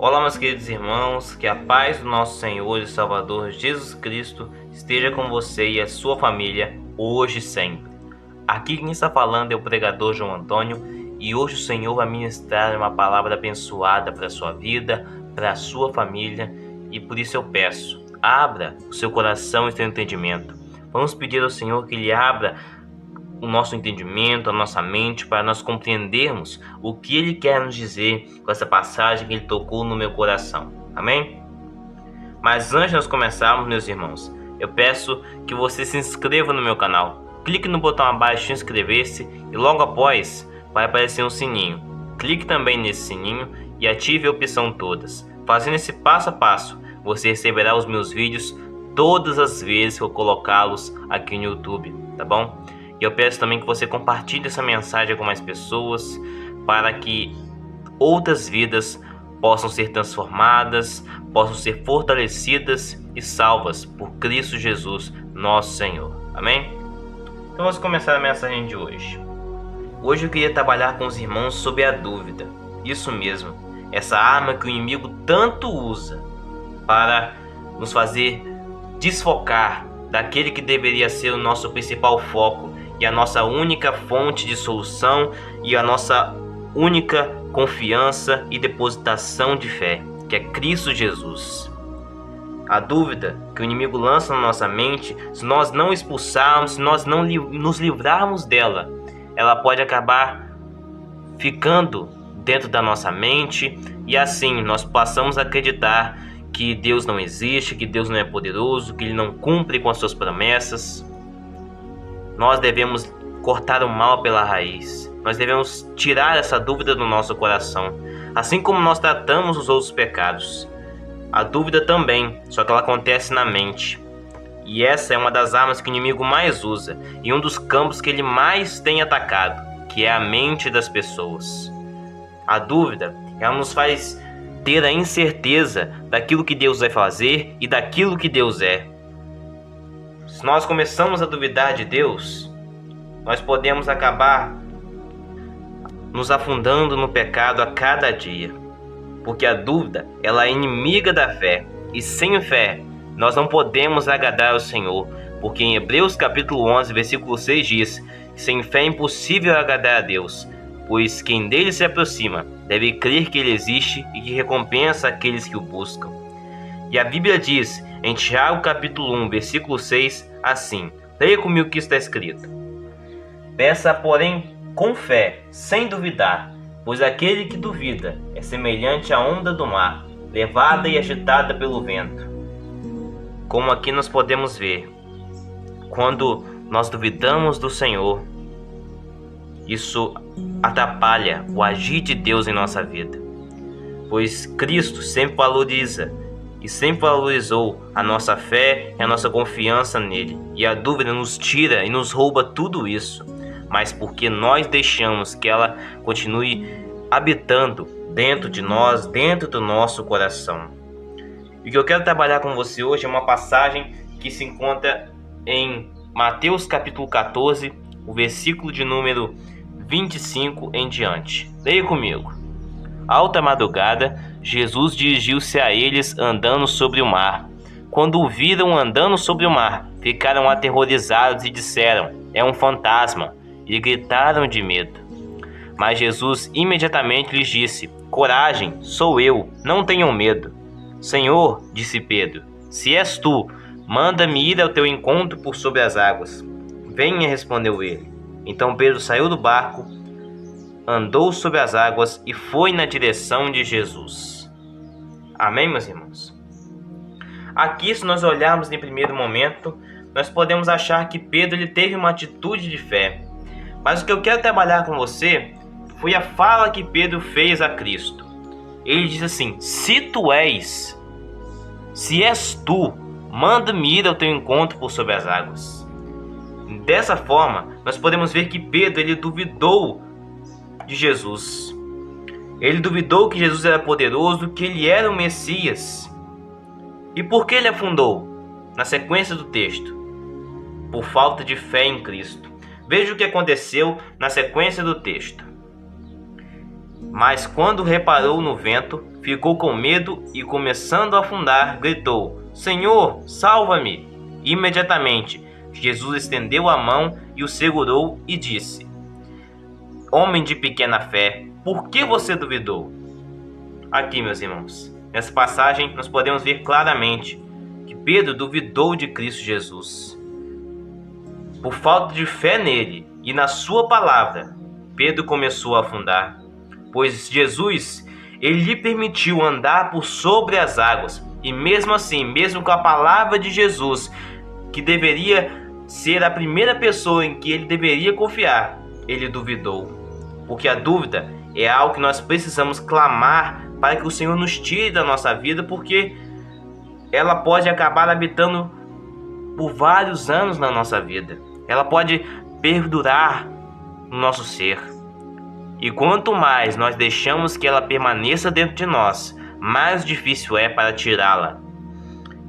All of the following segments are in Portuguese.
Olá, meus queridos irmãos, que a paz do nosso Senhor e Salvador Jesus Cristo esteja com você e a sua família, hoje e sempre. Aqui quem está falando é o pregador João Antônio e hoje o Senhor vai ministrar uma palavra abençoada para a sua vida, para a sua família, e por isso eu peço, abra o seu coração e seu entendimento. Vamos pedir ao Senhor que Ele abra o nosso entendimento, a nossa mente, para nós compreendermos o que Ele quer nos dizer com essa passagem que Ele tocou no meu coração. Amém? Mas antes de nós começarmos, meus irmãos, eu peço que você se inscreva no meu canal. Clique no botão abaixo de inscrever-se e logo após vai aparecer um sininho. Clique também nesse sininho e ative a opção todas. Fazendo esse passo a passo, você receberá os meus vídeos todas as vezes que eu colocá-los aqui no YouTube, tá bom? E eu peço também que você compartilhe essa mensagem com mais pessoas para que outras vidas possam ser transformadas, possam ser fortalecidas e salvas por Cristo Jesus, nosso Senhor. Amém? Então vamos começar a mensagem de hoje. Hoje eu queria trabalhar com os irmãos sobre a dúvida. Isso mesmo, essa arma que o inimigo tanto usa para nos fazer desfocar daquele que deveria ser o nosso principal foco e a nossa única fonte de solução e a nossa única confiança e depositação de fé, que é Cristo Jesus. A dúvida que o inimigo lança na nossa mente, se nós não expulsarmos, se nós não nos livrarmos dela, ela pode acabar ficando dentro da nossa mente e assim nós passamos a acreditar que Deus não existe, que Deus não é poderoso, que Ele não cumpre com as suas promessas. Nós devemos cortar o mal pela raiz. Nós devemos tirar essa dúvida do nosso coração. Assim como nós tratamos os outros pecados. A dúvida também, só que ela acontece na mente. E essa é uma das armas que o inimigo mais usa. E um dos campos que ele mais tem atacado, que é a mente das pessoas. A dúvida, ela nos faz ter a incerteza daquilo que Deus vai fazer e daquilo que Deus é. Se nós começamos a duvidar de Deus, nós podemos acabar nos afundando no pecado a cada dia. Porque a dúvida, ela é inimiga da fé. E sem fé, nós não podemos agradar ao Senhor. Porque em Hebreus capítulo 11, versículo 6 diz: sem fé é impossível agradar a Deus, pois quem dele se aproxima deve crer que ele existe e que recompensa aqueles que o buscam. E a Bíblia diz, em Tiago capítulo 1, versículo 6, assim: leia comigo o que está escrito. Peça, porém, com fé, sem duvidar, pois aquele que duvida é semelhante à onda do mar, levada e agitada pelo vento. Como aqui nós podemos ver, quando nós duvidamos do Senhor, isso atrapalha o agir de Deus em nossa vida. Pois Cristo sempre valoriza e sempre valorizou a nossa fé e a nossa confiança nele. E a dúvida nos tira e nos rouba tudo isso. Mas porque nós deixamos que ela continue habitando dentro de nós, dentro do nosso coração. E o que eu quero trabalhar com você hoje é uma passagem que se encontra em Mateus capítulo 14, o versículo de número 25 em diante. Leia comigo. Alta madrugada, Jesus dirigiu-se a eles andando sobre o mar. Quando o viram andando sobre o mar, ficaram aterrorizados e disseram: é um fantasma, e gritaram de medo. Mas Jesus imediatamente lhes disse: coragem, sou eu, não tenham medo. Senhor, disse Pedro, se és tu, manda-me ir ao teu encontro por sobre as águas. Venha, respondeu ele. Então Pedro saiu do barco, andou sobre as águas e foi na direção de Jesus. Amém, meus irmãos? Aqui, se nós olharmos em primeiro momento, nós podemos achar que Pedro ele teve uma atitude de fé. Mas o que eu quero trabalhar com você foi a fala que Pedro fez a Cristo. Ele diz assim: se tu és, se és tu, manda-me ir ao teu encontro por sobre as águas. Dessa forma, nós podemos ver que Pedro ele duvidou de Jesus. Ele duvidou que Jesus era poderoso, que ele era o Messias. E por que ele afundou? Na sequência do texto, por falta de fé em Cristo. Veja o que aconteceu na sequência do texto. Mas quando reparou no vento, ficou com medo e, começando a afundar, gritou: Senhor, salva-me! Imediatamente, Jesus estendeu a mão e o segurou e disse: Homem de pequena fé, por que você duvidou? Aqui, meus irmãos, nessa passagem nós podemos ver claramente que Pedro duvidou de Cristo Jesus. Por falta de fé nele e na sua palavra, Pedro começou a afundar, pois Jesus, ele lhe permitiu andar por sobre as águas, e mesmo assim, mesmo com a palavra de Jesus, que deveria ser a primeira pessoa em que ele deveria confiar, ele duvidou. Porque a dúvida é algo que nós precisamos clamar para que o Senhor nos tire da nossa vida, porque ela pode acabar habitando por vários anos na nossa vida. Ela pode perdurar no nosso ser. E quanto mais nós deixamos que ela permaneça dentro de nós, mais difícil é para tirá-la.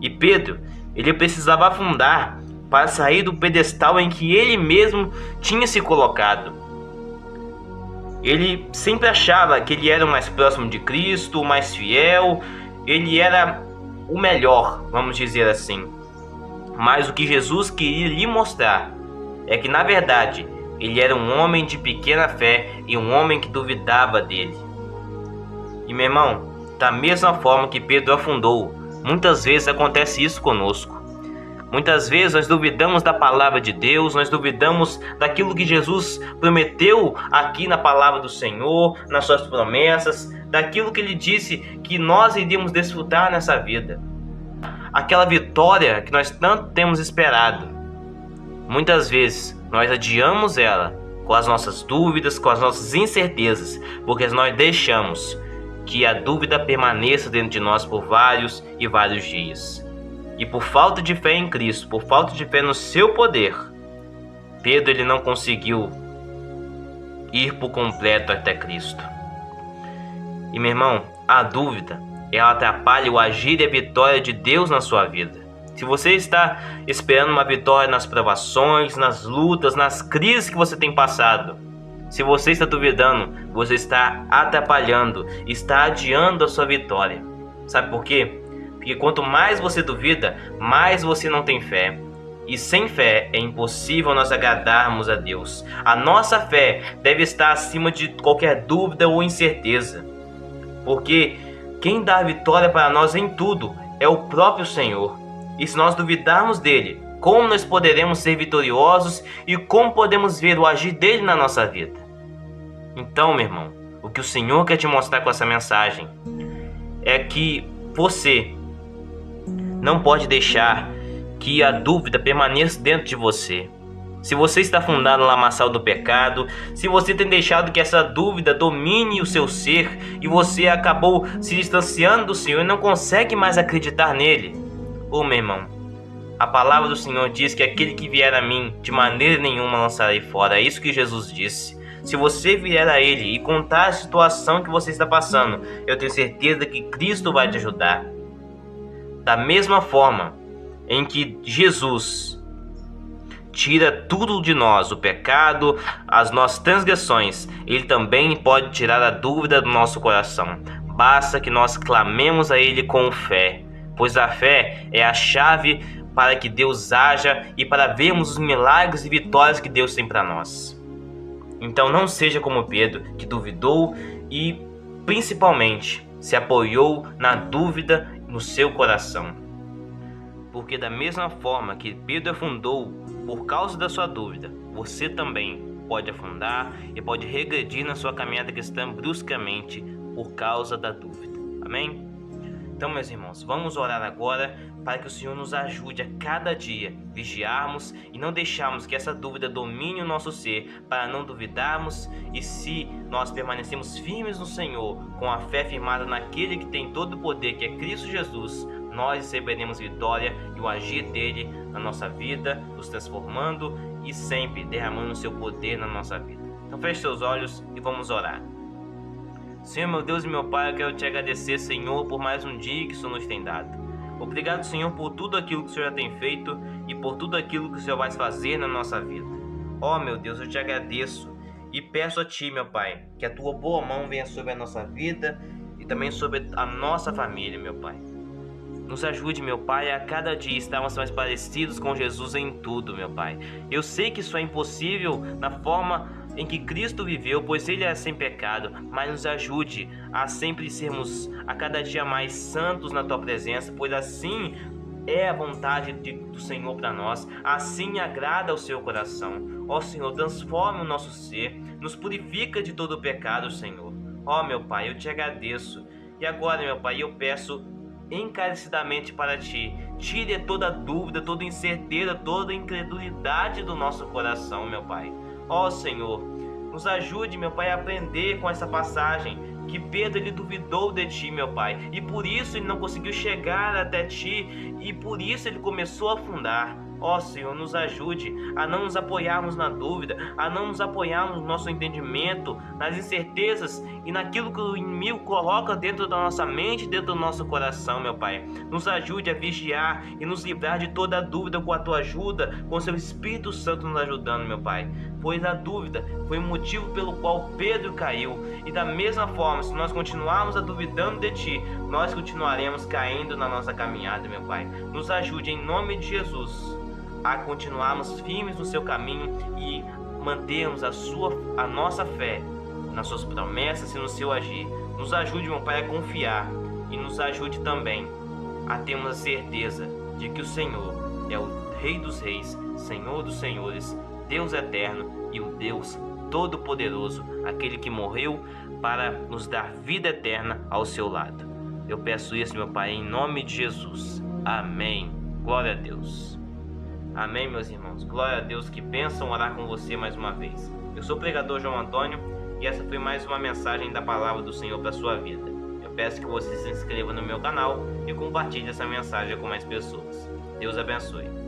E Pedro, ele precisava afundar para sair do pedestal em que ele mesmo tinha se colocado. Ele sempre achava que ele era o mais próximo de Cristo, o mais fiel, ele era o melhor, vamos dizer assim. Mas o que Jesus queria lhe mostrar é que, na verdade, ele era um homem de pequena fé e um homem que duvidava dele. E, meu irmão, da mesma forma que Pedro afundou, muitas vezes acontece isso conosco. Muitas vezes nós duvidamos da palavra de Deus, nós duvidamos daquilo que Jesus prometeu aqui na palavra do Senhor, nas suas promessas, daquilo que ele disse que nós iríamos desfrutar nessa vida. Aquela vitória que nós tanto temos esperado. Muitas vezes nós adiamos ela com as nossas dúvidas, com as nossas incertezas, porque nós deixamos que a dúvida permaneça dentro de nós por vários e vários dias. E por falta de fé em Cristo, por falta de fé no seu poder, Pedro ele não conseguiu ir por completo até Cristo. E, meu irmão, a dúvida, ela atrapalha o agir e a vitória de Deus na sua vida. Se você está esperando uma vitória nas provações, nas lutas, nas crises que você tem passado, se você está duvidando, você está atrapalhando, está adiando a sua vitória. Sabe por quê? Porque quanto mais você duvida, mais você não tem fé. E sem fé é impossível nós agradarmos a Deus. A nossa fé deve estar acima de qualquer dúvida ou incerteza. Porque quem dá a vitória para nós em tudo é o próprio Senhor. E se nós duvidarmos dele, como nós poderemos ser vitoriosos e como podemos ver o agir dele na nossa vida? Então, meu irmão, o que o Senhor quer te mostrar com essa mensagem é que você não pode deixar que a dúvida permaneça dentro de você. Se você está afundado no lamaçal do pecado, se você tem deixado que essa dúvida domine o seu ser e você acabou se distanciando do Senhor e não consegue mais acreditar nele, meu irmão, a palavra do Senhor diz que aquele que vier a mim, de maneira nenhuma lançarei fora. É isso que Jesus disse. Se você vier a Ele e contar a situação que você está passando, eu tenho certeza que Cristo vai te ajudar. Da mesma forma em que Jesus tira tudo de nós, o pecado, as nossas transgressões, Ele também pode tirar a dúvida do nosso coração. Basta que nós clamemos a Ele com fé, pois a fé é a chave para que Deus haja e para vermos os milagres e vitórias que Deus tem para nós. Então não seja como Pedro, que duvidou e principalmente se apoiou na dúvida no seu coração. Porque da mesma forma que Pedro afundou por causa da sua dúvida, você também pode afundar e pode regredir na sua caminhada cristã bruscamente por causa da dúvida. Amém? Então, meus irmãos, vamos orar agora para que o Senhor nos ajude a cada dia vigiarmos e não deixarmos que essa dúvida domine o nosso ser, para não duvidarmos, e se nós permanecemos firmes no Senhor, com a fé firmada naquele que tem todo o poder, que é Cristo Jesus, nós receberemos vitória e o agir dele na nossa vida, nos transformando e sempre derramando o seu poder na nossa vida. Então feche seus olhos e vamos orar. Senhor, meu Deus e meu Pai, eu quero te agradecer, Senhor, por mais um dia que o Senhor nos tem dado. Obrigado, Senhor, por tudo aquilo que o Senhor já tem feito e por tudo aquilo que o Senhor vai fazer na nossa vida. Ó, meu Deus, eu te agradeço e peço a Ti, meu Pai, que a Tua boa mão venha sobre a nossa vida e também sobre a nossa família, meu Pai. Nos ajude, meu Pai, a cada dia estarmos mais parecidos com Jesus em tudo, meu Pai. Eu sei que isso é impossível na forma em que Cristo viveu, pois Ele é sem pecado, mas nos ajude a sempre sermos a cada dia mais santos na Tua presença, pois assim é a vontade do Senhor para nós, assim agrada ao Seu coração. Ó Senhor, transforma o nosso ser, nos purifica de todo o pecado, Senhor. Ó meu Pai, eu te agradeço. E agora, meu Pai, eu peço encarecidamente para Ti, tire toda dúvida, toda incerteza, toda incredulidade do nosso coração, meu Pai. Ó Senhor, nos ajude, meu Pai, a aprender com essa passagem que Pedro ele duvidou de Ti, meu Pai, e por isso ele não conseguiu chegar até Ti, e por isso ele começou a afundar. Ó Senhor, nos ajude a não nos apoiarmos na dúvida, a não nos apoiarmos no nosso entendimento, nas incertezas e naquilo que o inimigo coloca dentro da nossa mente, dentro do nosso coração, meu Pai. Nos ajude a vigiar e nos livrar de toda dúvida com a Tua ajuda, com o Seu Espírito Santo nos ajudando, meu Pai. Pois a dúvida foi o motivo pelo qual Pedro caiu, e da mesma forma, se nós continuarmos a duvidando de Ti, nós continuaremos caindo na nossa caminhada, meu Pai. Nos ajude em nome de Jesus a continuarmos firmes no Seu caminho e mantermos a nossa fé nas Suas promessas e no Seu agir. Nos ajude, meu Pai, a confiar, e nos ajude também a termos a certeza de que o Senhor é o Rei dos Reis, Senhor dos Senhores, Deus eterno e o Deus Todo-Poderoso, aquele que morreu para nos dar vida eterna ao Seu lado. Eu peço isso, meu Pai, em nome de Jesus. Amém. Glória a Deus. Amém, meus irmãos. Glória a Deus, que bênção orar com você mais uma vez. Eu sou o pregador João Antônio e essa foi mais uma mensagem da palavra do Senhor para a sua vida. Eu peço que você se inscreva no meu canal e compartilhe essa mensagem com mais pessoas. Deus abençoe.